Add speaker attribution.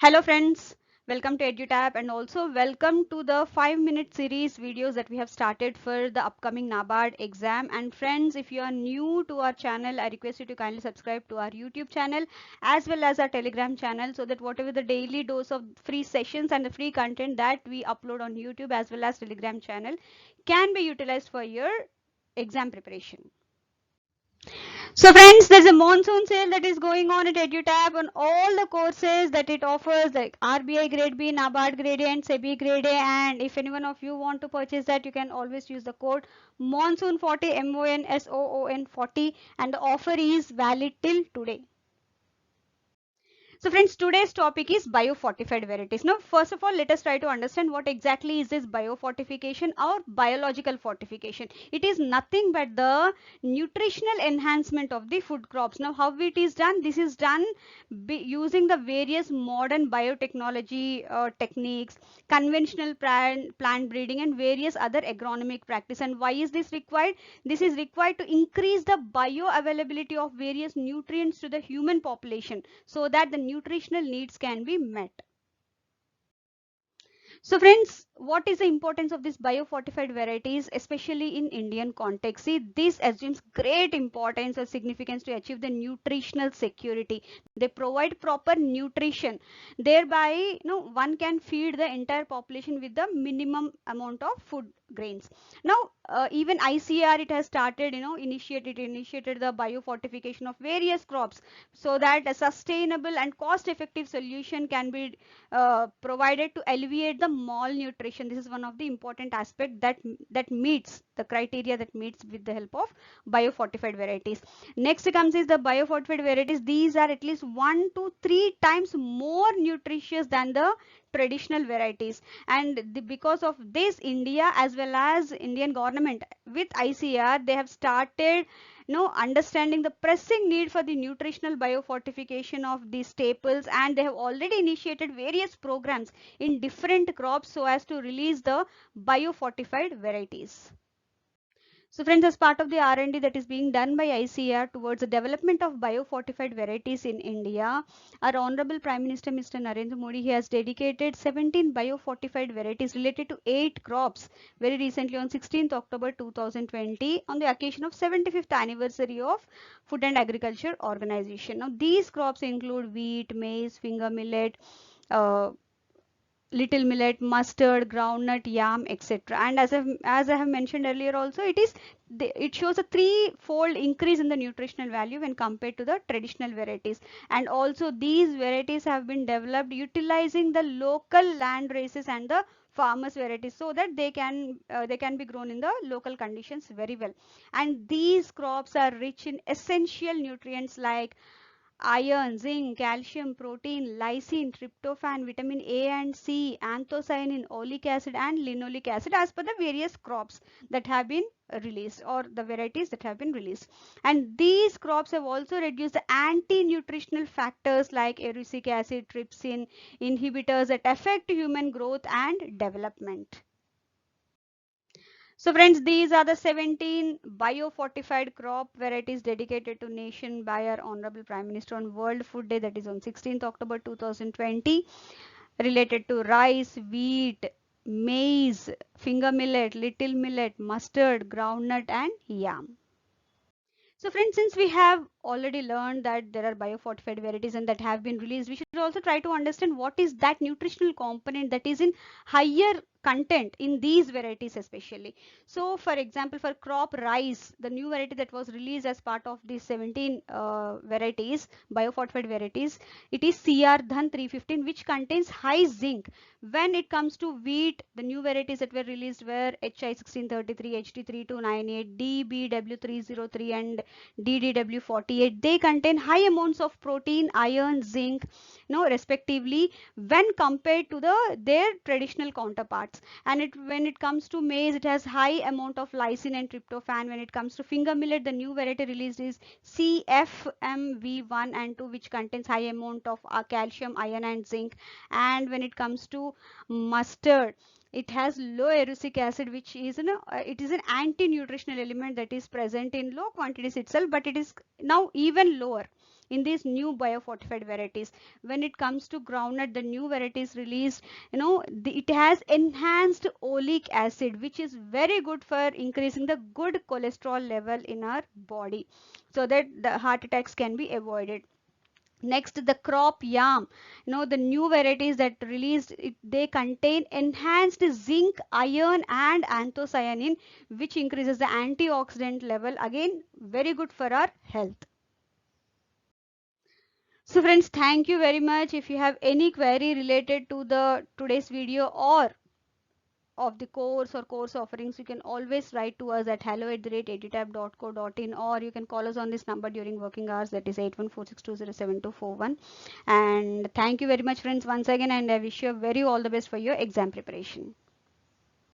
Speaker 1: Hello friends, welcome to EduTap and also welcome to the 5-minute series videos that we have started for the upcoming NABARD exam. And friends, if you are new to our channel, I request you to kindly subscribe to our YouTube channel as well as our Telegram channel so that whatever the daily dose of free sessions and the free content that we upload on YouTube as well as Telegram channel can be utilized for your exam preparation. So friends, there's a monsoon sale that is going on at EduTab on all the courses that it offers, like RBI Grade B, NABARD Grade A and SEBI Grade A. And if anyone of you want to purchase that, you can always use the code MONSOON40, MONSOON40, and the offer is valid till today. So friends, today's topic is biofortified varieties. Now, first of all, let us try to understand what exactly is this biofortification or biological fortification. It is nothing but the nutritional enhancement of the food crops. Now, how it is done? This is done using the various modern biotechnology techniques, conventional plant breeding and various other agronomic practice. And why is this required? This is required to increase the bioavailability of various nutrients to the human population so that the nutritional needs can be met. So friends, what is the importance of these biofortified varieties, especially in Indian context? See, this assumes great importance or significance to achieve the nutritional security. They provide proper nutrition. Thereby, one can feed the entire population with the minimum amount of food grains. Now, even ICAR, it has started, initiated the biofortification of various crops so that a sustainable and cost-effective solution can be provided to alleviate the malnutrition. This is one of the important aspects that meets the criteria that meets with the help of biofortified varieties. Next comes is the biofortified varieties. These are at least 1 to 3 times more nutritious than the traditional varieties, and because of this, India as well as Indian government with ICAR, they have started understanding the pressing need for the nutritional biofortification of these staples, and they have already initiated various programs in different crops so as to release the biofortified varieties. So friends, as part of the R&D that is being done by ICAR towards the development of biofortified varieties in India, our Honorable Prime Minister Mr. Narendra Modi, he has dedicated 17 biofortified varieties related to 8 crops very recently on 16th October 2020 on the occasion of 75th anniversary of Food and Agriculture Organization. Now these crops include wheat, maize, finger millet, uh, little millet, mustard, groundnut, yam, etc. And as I have mentioned earlier also, it shows a threefold increase in the nutritional value when compared to the traditional varieties. And also these varieties have been developed utilizing the local land races and the farmers varieties so that they can be grown in the local conditions very well. And these crops are rich in essential nutrients like iron, zinc, calcium, protein, lysine, tryptophan, vitamin A and C, anthocyanin, oleic acid and linoleic acid as per the various crops that have been released or the varieties that have been released. And these crops have also reduced the anti-nutritional factors like erucic acid, trypsin, inhibitors that affect human growth and development. So friends, these are the 17 biofortified crop varieties dedicated to nation by our Honorable Prime Minister on World Food Day, that is on 16th October 2020, related to rice, wheat, maize, finger millet, little millet, mustard, groundnut and yam. So friends, since we have already learned that there are biofortified varieties and that have been released, we should also try to understand what is that nutritional component that is in higher content in these varieties especially. So for example, for crop rice, the new variety that was released as part of the 17 varieties, biofortified varieties, it is CR Dhan 315, which contains high zinc. When it comes to wheat, the new varieties that were released were HI 1633, HT 3298, DBW303 and DDW48. They contain high amounts of protein, iron, zinc, respectively, when compared to their traditional counterparts. And when it comes to maize, it has high amount of lysine and tryptophan. When it comes to finger millet, the new variety released is CFMV1 and 2, which contains high amount of calcium, iron and zinc. And when it comes to mustard, it has low erucic acid, which is it is an anti-nutritional element that is present in low quantities itself, but it is now even lower in these new biofortified varieties. When it comes to groundnut, the new varieties released, it has enhanced oleic acid, which is very good for increasing the good cholesterol level in our body, so that the heart attacks can be avoided. Next, the crop yam, the new varieties that released they contain enhanced zinc, iron and anthocyanin, which increases the antioxidant level, again very good for our health. So friends, thank you very much. If you have any query related to the today's video or of the course or course offerings, you can always write to us at hello@editab.co.in, or you can call us on this number during working hours, that is 8146207241. And thank you very much friends once again, and I wish you very all the best for your exam preparation.